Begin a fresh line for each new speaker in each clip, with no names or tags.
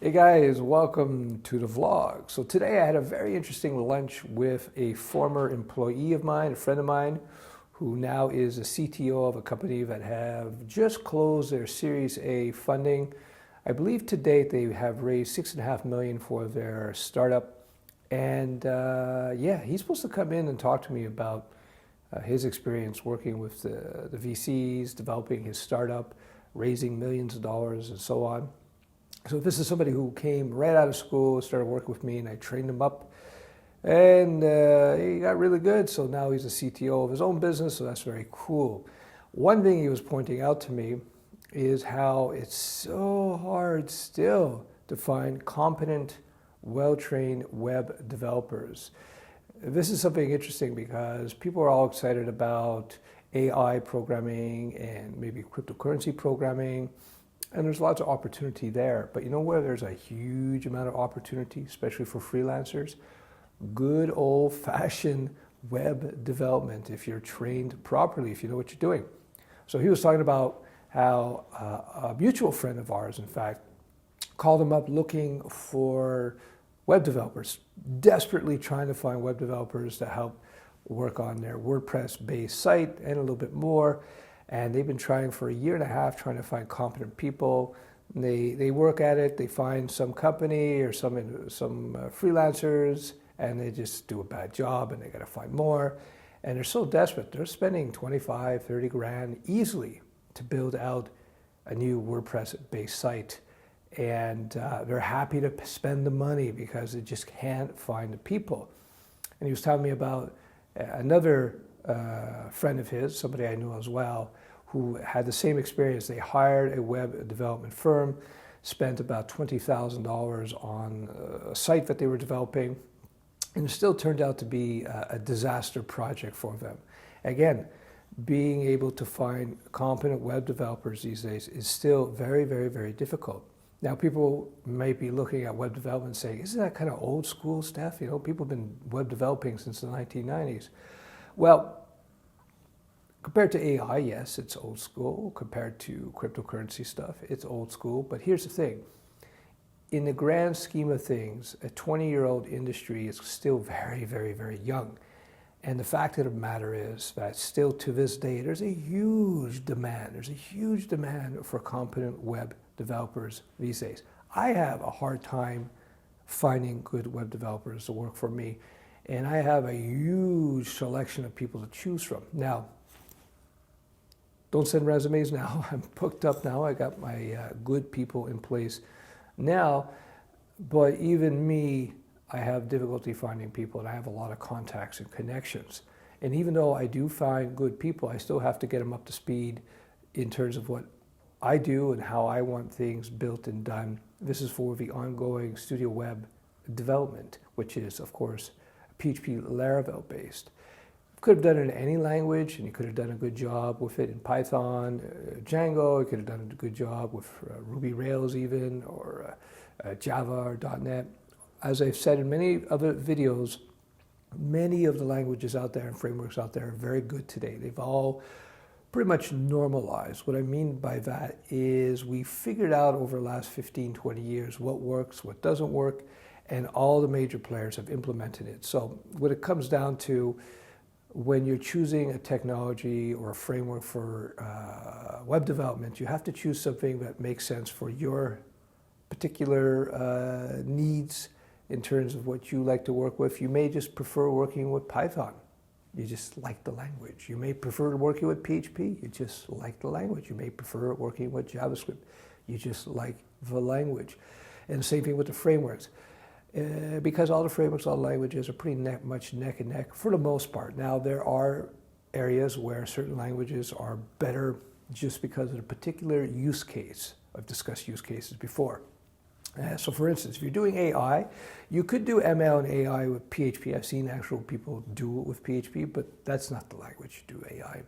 Hey guys, welcome to the vlog. So today I had a very interesting lunch with a former employee of mine, a friend of mine, who now is a CTO of a company that have just closed their Series A funding. I believe to date they have raised $6.5 million for their startup. And yeah, he's supposed to come in and talk to me about his experience working with the VCs, developing his startup, raising millions of dollars and so on. So this is somebody who came right out of school, started working with me, and I trained him up. And he got really good, so now he's a CTO of his own business, so that's very cool. One thing he was pointing out to me is how it's so hard still to find competent, well-trained web developers. This is something interesting because people are all excited about AI programming and maybe cryptocurrency programming. And there's lots of opportunity there. But you know where there's a huge amount of opportunity, especially for freelancers? Good old-fashioned web development, if you're trained properly, if you know what you're doing. So he was talking about how a mutual friend of ours, in fact, called him up looking for web developers, desperately trying to find web developers to help work on their WordPress-based site and a little bit more. And they've been trying for a year and a half, trying to find competent people. They work at it, they find some company or some freelancers, and they just do a bad job and they gotta find more. And they're so desperate, they're spending 25, 30 grand easily to build out a new WordPress-based site. And they're happy to spend the money because they just can't find the people. And he was telling me about another friend of his, somebody I knew as well, who had the same experience. They hired a web development firm, spent about $20,000 on a site that they were developing, and it still turned out to be a disaster project for them. Again, being able to find competent web developers these days is still very, very, very difficult. Now, people may be looking at web development and saying, isn't that kind of old school stuff? You know, people have been web developing since the 1990s. Well, compared to AI, yes, it's old school. Compared to cryptocurrency stuff, it's old school. But here's the thing. In the grand scheme of things, a 20-year-old industry is still very, very, very young. And the fact of the matter is that still to this day, there's a huge demand. There's a huge demand for competent web developers these days. I have a hard time finding good web developers to work for me. And I have a huge selection of people to choose from. Now, don't send resumes now. I'm booked up now. I got my good people in place now. But even me, I have difficulty finding people, and I have a lot of contacts and connections. And even though I do find good people, I still have to get them up to speed in terms of what I do and how I want things built and done. This is for the ongoing Studio Web development, which is, of course, PHP Laravel based. Could have done it in any language, and you could have done a good job with it in Python, Django. You could have done a good job with Ruby Rails even, or Java or .NET. As I've said in many other videos, many of the languages out there and frameworks out there are very good today. They've all pretty much normalized. What I mean by that is we figured out over the last 15, 20 years what works, what doesn't work, and all the major players have implemented it. So what it comes down to, when you're choosing a technology or a framework for web development, you have to choose something that makes sense for your particular needs in terms of what you like to work with. You may just prefer working with Python. You just like the language. You may prefer working with PHP. You just like the language. You may prefer working with JavaScript. You just like the language. And the same thing with the frameworks. Because all the frameworks, all the languages are pretty much neck and neck for the most part. Now, there are areas where certain languages are better just because of the particular use case. I've discussed use cases before. So for instance, if you're doing AI, you could do ML and AI with PHP. I've seen actual people do it with PHP, but that's not the language you do AI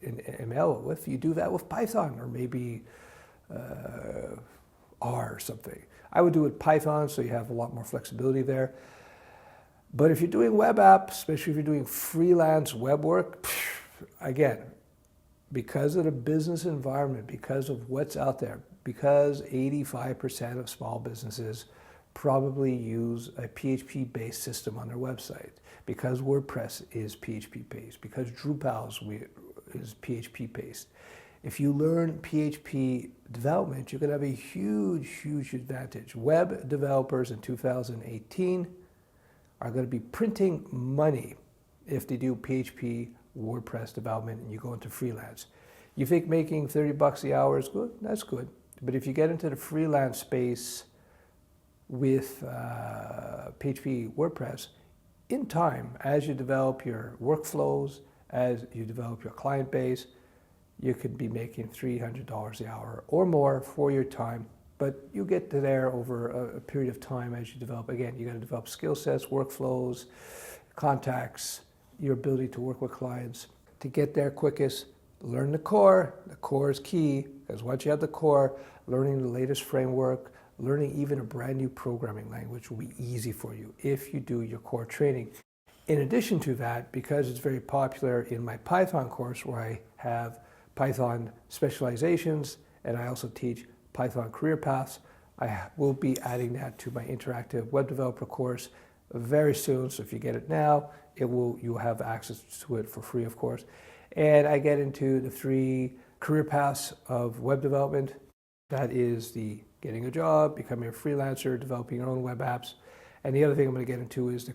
and ML with. You do that with Python or maybe R or something. I would do it Python, so you have a lot more flexibility there. But if you're doing web apps, especially if you're doing freelance web work, again, because of the business environment, because of what's out there, because 85% of small businesses probably use a PHP-based system on their website, because WordPress is PHP-based, because Drupal is PHP-based. If you learn PHP development, you're going to have a huge, huge advantage. Web developers in 2018 are going to be printing money if they do PHP WordPress development and you go into freelance. You think making $30 the hour is good? That's good. But if you get into the freelance space with PHP WordPress, in time, as you develop your workflows, as you develop your client base, you could be making $300 an hour or more for your time. But you get to there over a period of time as you develop. Again, you got to develop skill sets, workflows, contacts, your ability to work with clients. To get there quickest, learn the core. The core is key, because once you have the core, learning the latest framework, learning even a brand new programming language will be easy for you if you do your core training. In addition to that, because it's very popular in my Python course, where I have Python Specializations and I also teach Python career paths, I will be adding that to my interactive web developer course very soon. So if you get it now, you'll have access to it for free, of course. And I get into the 3 career paths of web development. That is the getting a job, becoming a freelancer, developing your own web apps. And the other thing I'm going to get into is the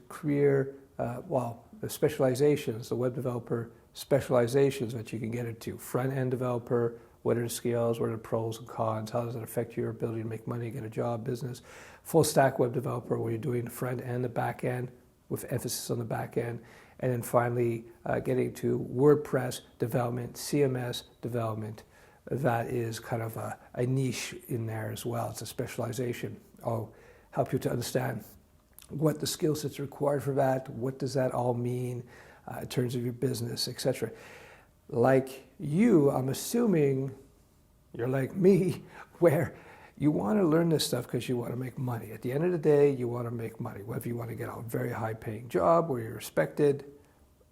the specializations, the web developer specializations that you can get into. Front-end developer, what are the skills, what are the pros and cons, how does it affect your ability to make money, get a job, business. Full stack web developer, where you're doing the front end, the back end, with emphasis on the back end. And then finally, getting to WordPress development, CMS development. That is kind of a niche in there as well. It's a specialization. I'll help you to understand what the skill sets required for that, what does that all mean in terms of your business, etc. Like you, I'm assuming you're like me, where you want to learn this stuff because you want to make money. At the end of the day, you want to make money. Whether you want to get a very high-paying job where you're respected,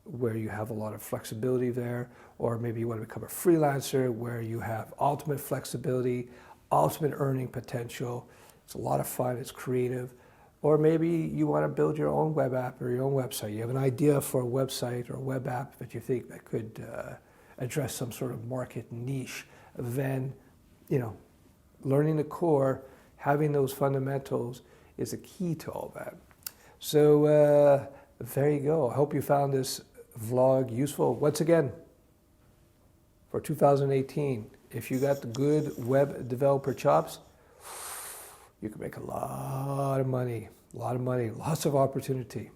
where you have a lot of flexibility there, or maybe you want to become a freelancer where you have ultimate flexibility, ultimate earning potential. It's a lot of fun, it's creative. Or maybe you want to build your own web app or your own website. You have an idea for a website or a web app that you think that could address some sort of market niche. Then, learning the core, having those fundamentals is a key to all that. So there you go. I hope you found this vlog useful. Once again, for 2018, if you got the good web developer chops, you can make a lot of money, lots of opportunity.